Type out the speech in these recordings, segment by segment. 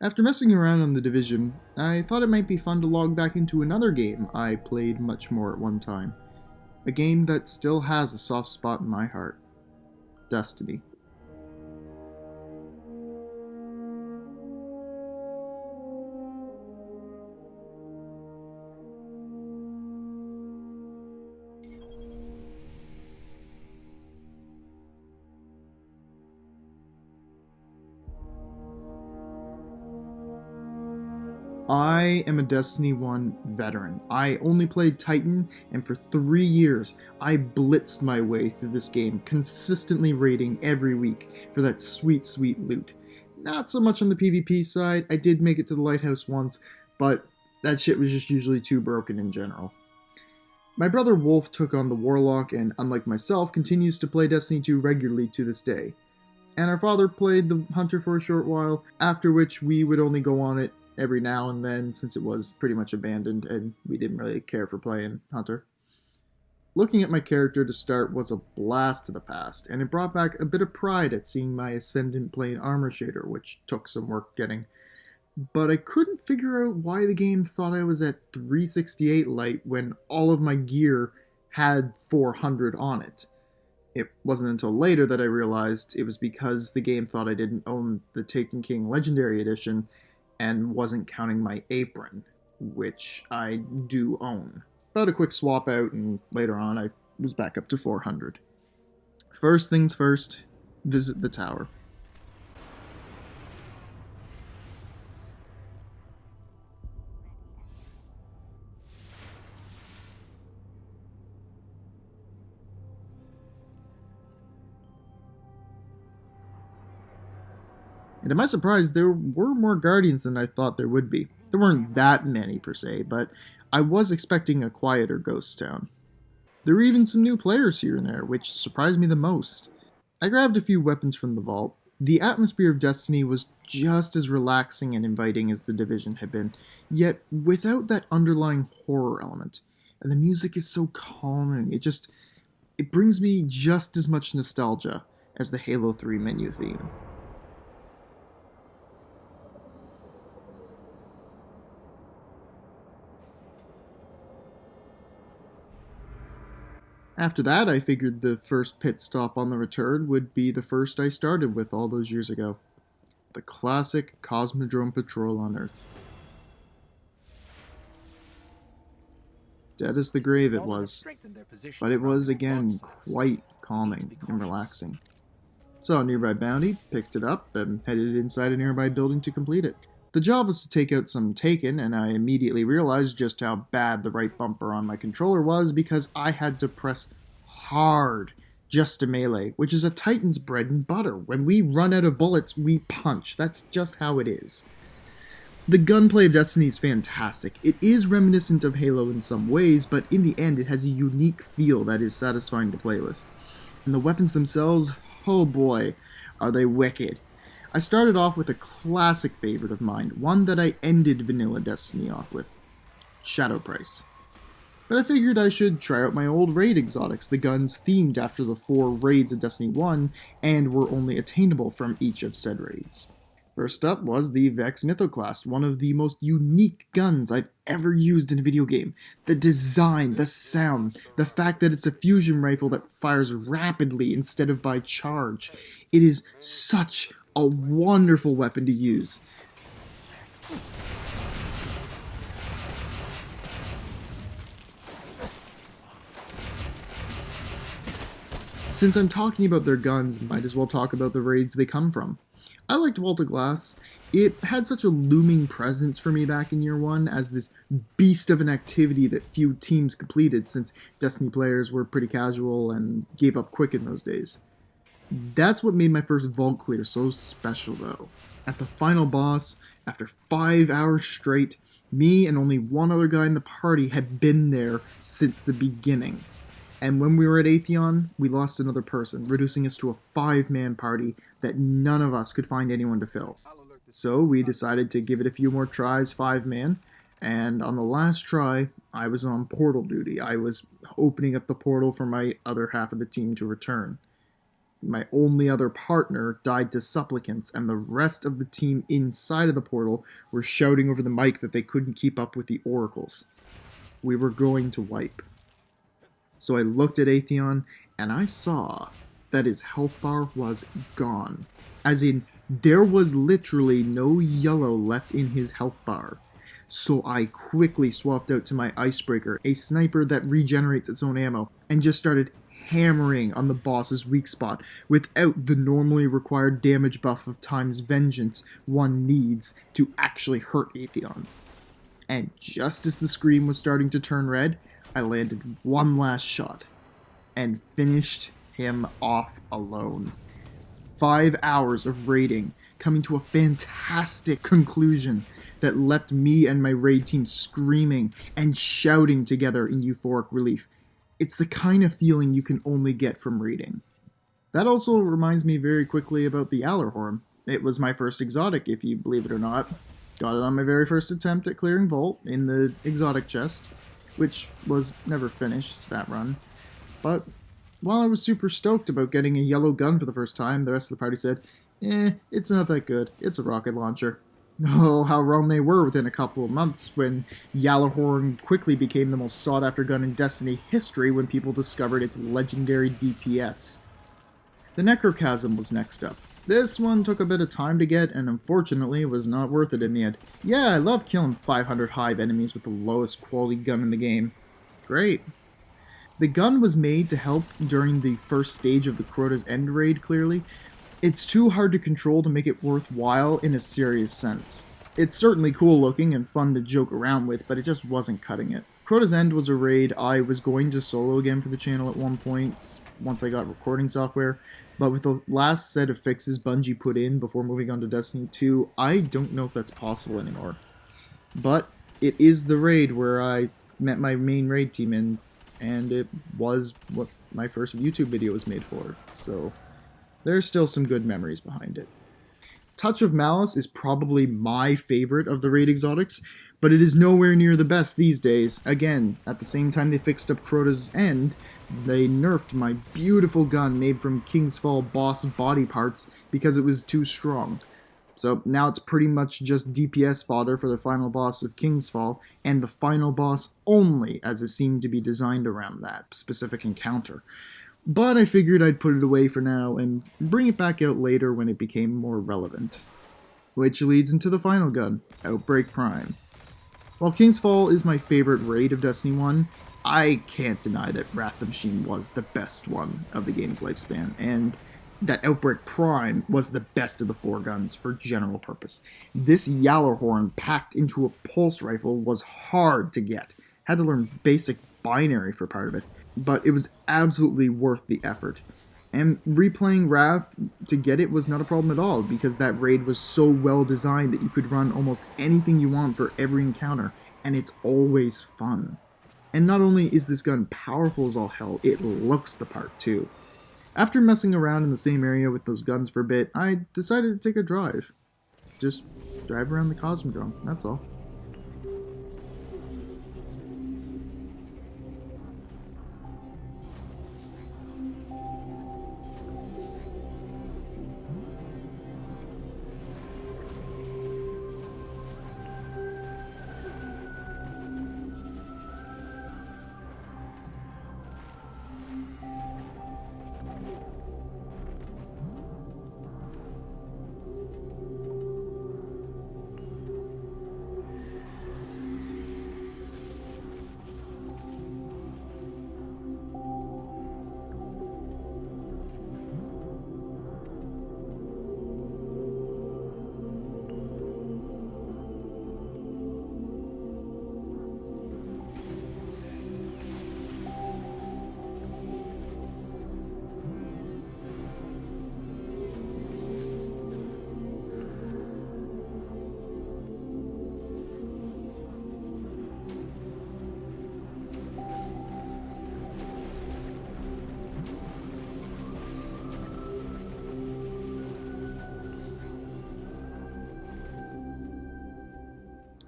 After messing around on The Division, I thought it might be fun to log back into another game I played much more at one time. A game that still has a soft spot in my heart. Destiny. I am a Destiny 1 veteran. I only played Titan, and for 3 years, I blitzed my way through this game, consistently raiding every week for that sweet, sweet loot. Not so much on the PvP side, I did make it to the lighthouse once, but that shit was just usually too broken in general. My brother Wolf took on the Warlock and, unlike myself, continues to play Destiny 2 regularly to this day. And our father played the Hunter for a short while, after which we would only go on it every now and then since it was pretty much abandoned and we didn't really care for playing Hunter. Looking at my character to start was a blast to the past, and it brought back a bit of pride at seeing my Ascendant Plane armor shader, which took some work getting. But I couldn't figure out why the game thought I was at 368 light when all of my gear had 400 on it. It wasn't until later that I realized it was because the game thought I didn't own the Taken King Legendary Edition and wasn't counting my apron, which I do own. But a quick swap out, and later on I was back up to 400. First things first, visit the tower. And to my surprise, there were more Guardians than I thought there would be. There weren't that many per se, but I was expecting a quieter ghost town. There were even some new players here and there, which surprised me the most. I grabbed a few weapons from the vault. The atmosphere of Destiny was just as relaxing and inviting as the Division had been, yet without that underlying horror element. And the music is so calming, it brings me just as much nostalgia as the Halo 3 menu theme. After that, I figured the first pit stop on the return would be the first I started with all those years ago. The classic Cosmodrome Patrol on Earth. Dead as the grave it was, but it was again quite calming and relaxing. Saw a nearby bounty, picked it up, and headed inside a nearby building to complete it. The job was to take out some Taken, and I immediately realized just how bad the right bumper on my controller was because I had to press hard just to melee, which is a Titan's bread and butter. When we run out of bullets, we punch. That's just how it is. The gunplay of Destiny is fantastic. It is reminiscent of Halo in some ways, but in the end it has a unique feel that is satisfying to play with. And the weapons themselves, oh boy, are they wicked. I started off with a classic favorite of mine, one that I ended vanilla Destiny off with, Shadow Price. But I figured I should try out my old raid exotics, the guns themed after the 4 raids of Destiny 1 and were only attainable from each of said raids. First up was the Vex Mythoclast, one of the most unique guns I've ever used in a video game. The design, the sound, the fact that it's a fusion rifle that fires rapidly instead of by charge. It is such a wonderful weapon to use. Since I'm talking about their guns, might as well talk about the raids they come from. I liked Vault of Glass. It had such a looming presence for me back in year 1 as this beast of an activity that few teams completed since Destiny players were pretty casual and gave up quick in those days. That's what made my first vault clear so special though. At the final boss, after 5 hours straight, me and only one other guy in the party had been there since the beginning. And when we were at Atheon, we lost another person, reducing us to a 5-man party that none of us could find anyone to fill. So we decided to give it a few more tries, 5-man, and on the last try, I was on portal duty. I was opening up the portal for my other half of the team to return. my only other partner died to supplicants, and the rest of the team inside of the portal were shouting over the mic that they couldn't keep up with the oracles. We were going to wipe. So I looked at Atheon, and I saw that his health bar was gone. As in, there was literally no yellow left in his health bar. So I quickly swapped out to my Icebreaker, a sniper that regenerates its own ammo, and just started hammering on the boss's weak spot without the normally required damage buff of times vengeance one needs to actually hurt Atheon. And just as the screen was starting to turn red, I landed one last shot and finished him off alone. 5 hours of raiding, coming to a fantastic conclusion that left me and my raid team screaming and shouting together in euphoric relief. It's the kind of feeling you can only get from raiding. That also reminds me very quickly about the Allerhorn. It was my first exotic, if you believe it or not. Got it on my very first attempt at clearing Vault in the exotic chest, which was never finished, that run. But while I was super stoked about getting a yellow gun for the first time, the rest of the party said, it's not that good, it's a rocket launcher. Oh, how wrong they were within a couple of months when Yalahorn quickly became the most sought-after gun in Destiny history when people discovered its legendary DPS. The Necrochasm was next up. This one took a bit of time to get, and unfortunately was not worth it in the end. Yeah, I love killing 500 hive enemies with the lowest quality gun in the game. Great. The gun was made to help during the first stage of the Crota's End raid, clearly. It's too hard to control to make it worthwhile in a serious sense. It's certainly cool looking and fun to joke around with, but it just wasn't cutting it. Crota's End was a raid I was going to solo again for the channel at one point, once I got recording software, but with the last set of fixes Bungie put in before moving on to Destiny 2, I don't know if that's possible anymore. But it is the raid where I met my main raid team in, and it was what my first YouTube video was made for, so there's still some good memories behind it. Touch of Malice is probably my favorite of the raid exotics, but it is nowhere near the best these days. Again, at the same time they fixed up Crota's End, they nerfed my beautiful gun made from King's Fall boss body parts because it was too strong. So now it's pretty much just DPS fodder for the final boss of King's Fall, and the final boss only, as it seemed to be designed around that specific encounter. But I figured I'd put it away for now and bring it back out later when it became more relevant. Which leads into the final gun, Outbreak Prime. While King's Fall is my favorite raid of Destiny 1, I can't deny that Wrath of the Machine was the best one of the game's lifespan, and that Outbreak Prime was the best of the 4 guns for general purpose. This Yalorhorn packed into a pulse rifle was hard to get. Had to learn basic binary for part of it, but it was absolutely worth the effort. And replaying Wrath to get it was not a problem at all, because that raid was so well designed that you could run almost anything you want for every encounter, and it's always fun. And not only is this gun powerful as all hell, it looks the part too. After messing around in the same area with those guns for a bit, I decided to take a drive. Just drive around the Cosmodrome, that's all.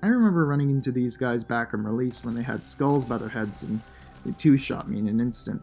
I remember running into these guys back on release when they had skulls by their heads and they two-shot me in an instant.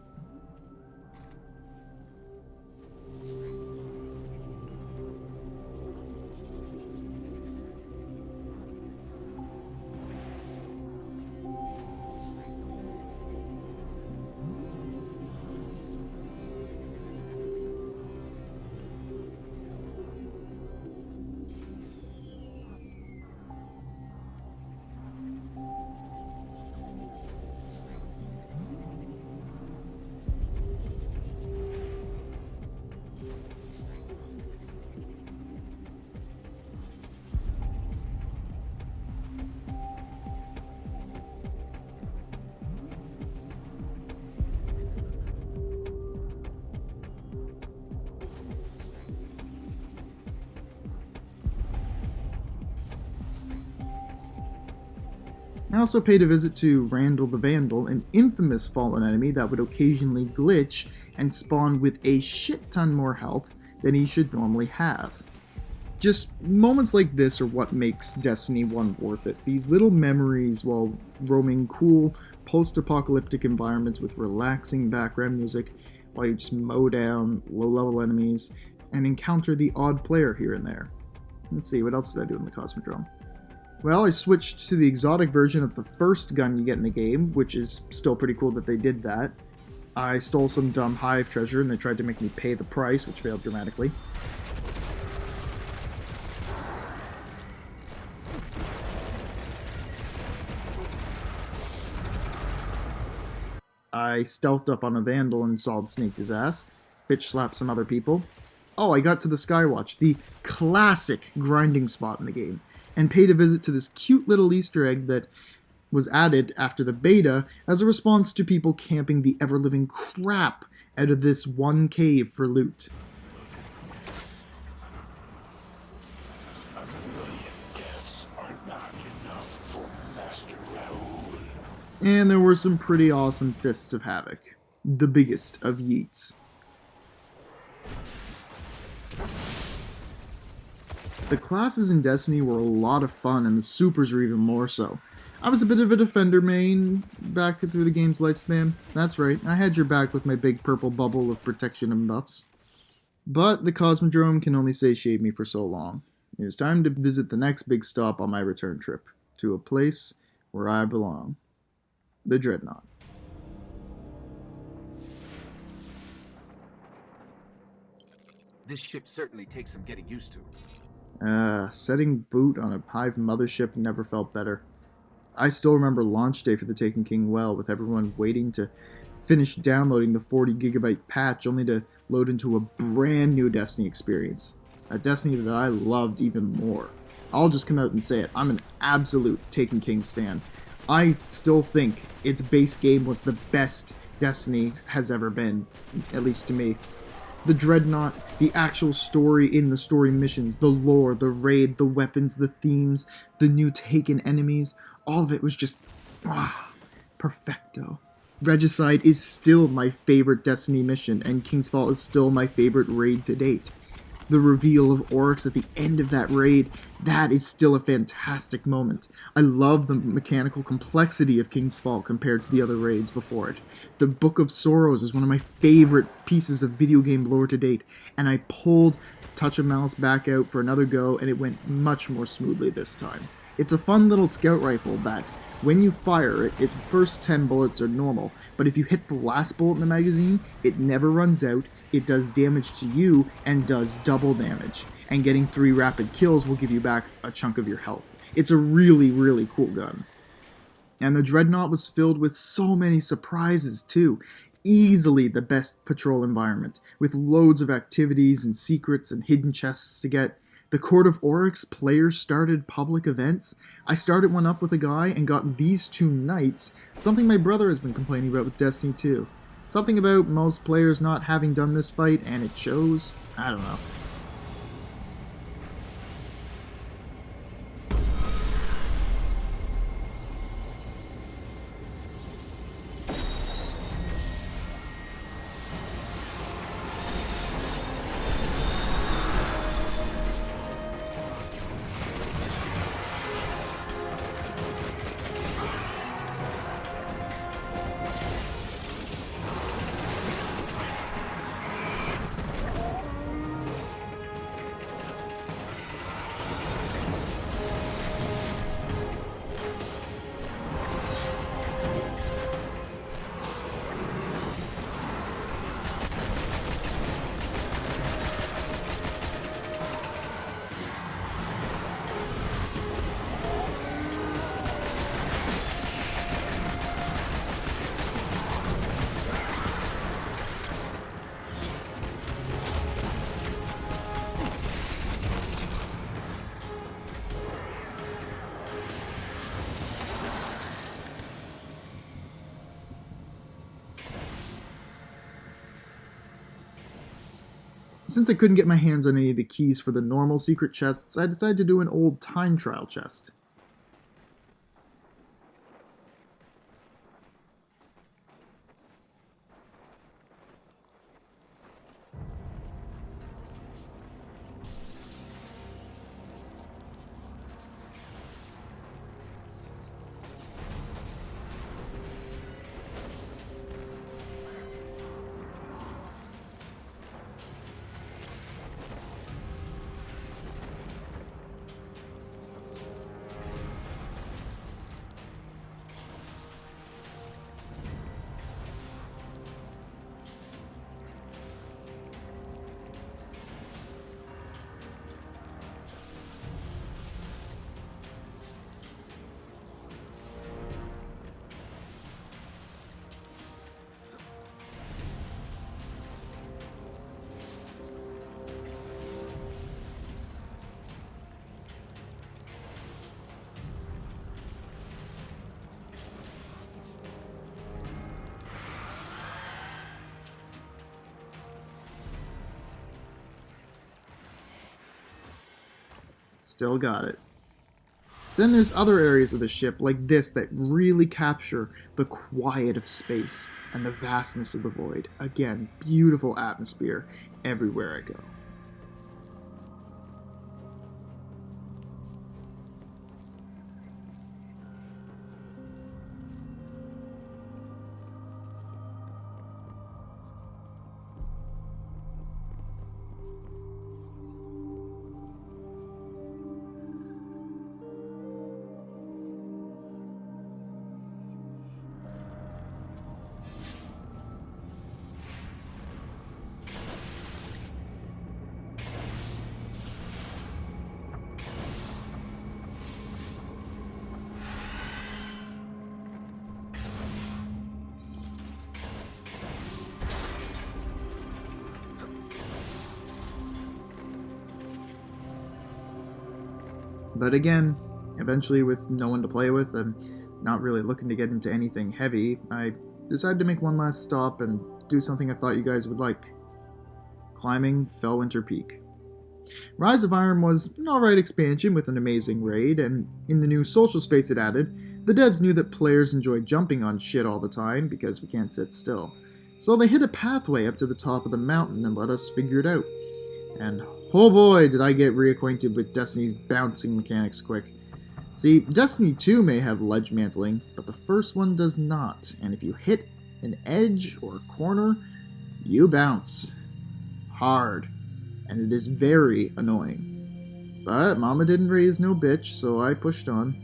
I also paid a visit to Randall the Vandal, an infamous fallen enemy that would occasionally glitch and spawn with a shit ton more health than he should normally have. Just moments like this are what makes Destiny 1 worth it. These little memories while roaming cool, post-apocalyptic environments with relaxing background music while you just mow down low-level enemies and encounter the odd player here and there. Let's see, what else did I do in the Cosmodrome? Well, I switched to the exotic version of the first gun you get in the game, which is still pretty cool that they did that. I stole some dumb hive treasure and they tried to make me pay the price, which failed dramatically. I stealthed up on a vandal and solid snaked his ass, bitch slapped some other people. Oh, I got to the Skywatch, the classic grinding spot in the game, and paid a visit to this cute little Easter egg that was added after the beta as a response to people camping the ever-living crap out of this one cave for loot. And there were some pretty awesome Fists of Havoc. The biggest of yeets. The classes in Destiny were a lot of fun, and the supers are even more so. I was a bit of a defender main back through the game's lifespan. That's right, I had your back with my big purple bubble of protection and buffs. But the Cosmodrome can only satiate me for so long. It was time to visit the next big stop on my return trip, to a place where I belong. The Dreadnought. This ship certainly takes some getting used to. Setting boot on a Hive mothership never felt better. I still remember launch day for the Taken King well, with everyone waiting to finish downloading the 40 gigabyte patch only to load into a brand new Destiny experience. A Destiny that I loved even more. I'll just come out and say it, I'm an absolute Taken King stan. I still think its base game was the best Destiny has ever been, at least to me. The Dreadnought, the actual story in the story missions, the lore, the raid, the weapons, the themes, the new Taken enemies, all of it was just, perfecto. Regicide is still my favorite Destiny mission, and King's Fall is still my favorite raid to date. The reveal of Oryx at the end of that raid, that is still a fantastic moment. I love the mechanical complexity of King's Fall compared to the other raids before it. The Book of Sorrows is one of my favorite pieces of video game lore to date, and I pulled Touch of Malice back out for another go, and it went much more smoothly this time. It's a fun little scout rifle that, when you fire it, its first 10 bullets are normal, but if you hit the last bullet in the magazine, it never runs out, it does damage to you, and does double damage. And getting 3 rapid kills will give you back a chunk of your health. It's a really, really cool gun. And the Dreadnought was filled with so many surprises too. Easily the best patrol environment, with loads of activities and secrets and hidden chests to get. The Court of Oryx player-started public events. I started one up with a guy and got these 2 knights, something my brother has been complaining about with Destiny 2. Something about most players not having done this fight, and it shows. I don't know. Since I couldn't get my hands on any of the keys for the normal secret chests, I decided to do an old time trial chest. Still got it. Then there's other areas of the ship like this that really capture the quiet of space and the vastness of the void. Again, beautiful atmosphere everywhere I go. But again, eventually with no one to play with and not really looking to get into anything heavy, I decided to make one last stop and do something I thought you guys would like. Climbing Fellwinter Peak. Rise of Iron was an alright expansion with an amazing raid, and in the new social space it added, the devs knew that players enjoy jumping on shit all the time because we can't sit still. So they hid a pathway up to the top of the mountain and let us figure it out. And oh boy, did I get reacquainted with Destiny's bouncing mechanics quick. See, Destiny 2 may have ledge mantling, but the first one does not, and if you hit an edge or a corner, you bounce. Hard. And it is very annoying. But Mama didn't raise no bitch, so I pushed on.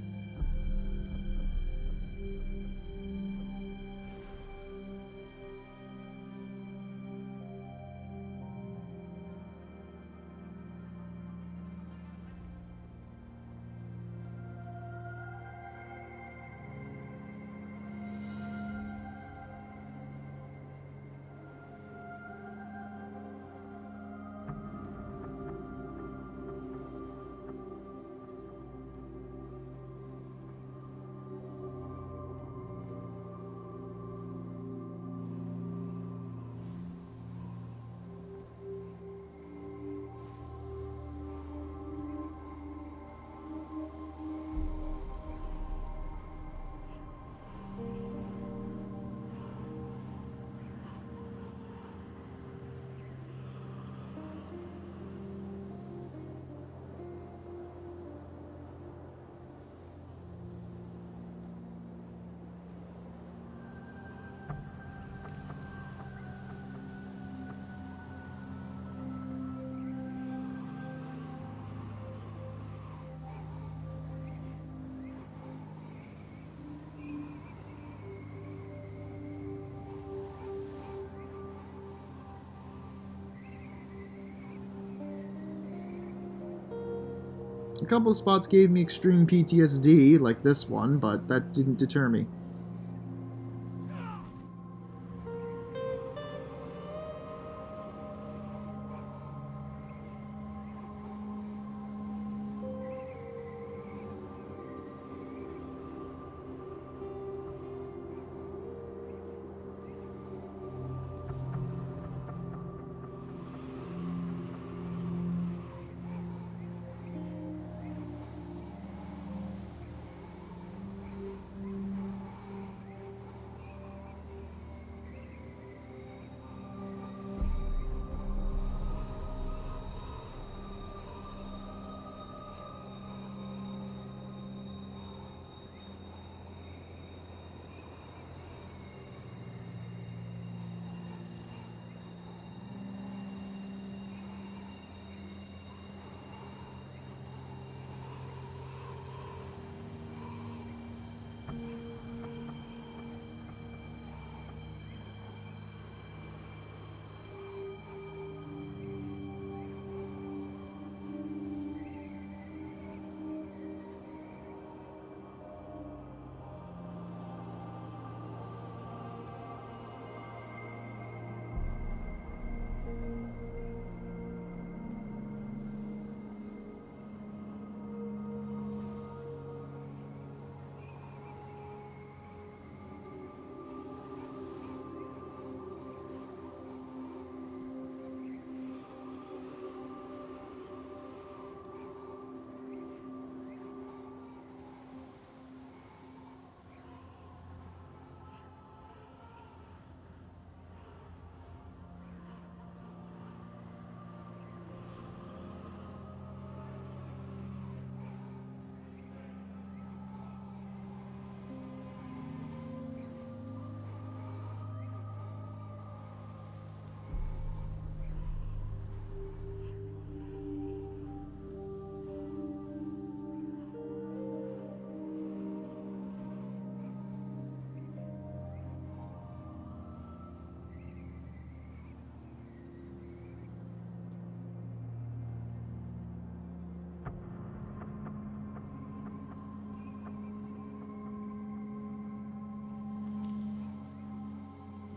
A couple of spots gave me extreme PTSD, like this one, but that didn't deter me.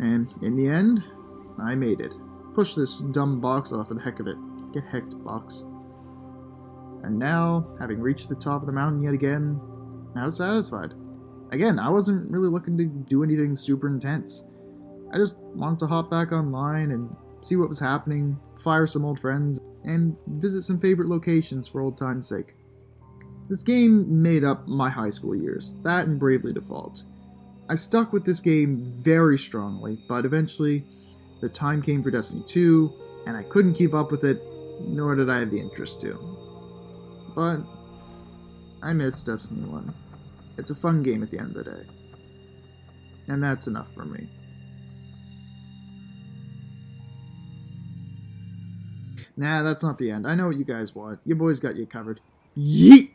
And in the end, I made it. Push this dumb box off for the heck of it. Get hecked, box. And now, having reached the top of the mountain yet again, I was satisfied. Again, I wasn't really looking to do anything super intense. I just wanted to hop back online and see what was happening, fire some old friends, and visit some favorite locations for old time's sake. This game made up my high school years, that and Bravely Default. I stuck with this game very strongly, but eventually the time came for Destiny 2, and I couldn't keep up with it, nor did I have the interest to. But I miss Destiny 1. It's a fun game at the end of the day. And that's enough for me. Nah, that's not the end. I know what you guys want. Your boys got you covered. Yeet!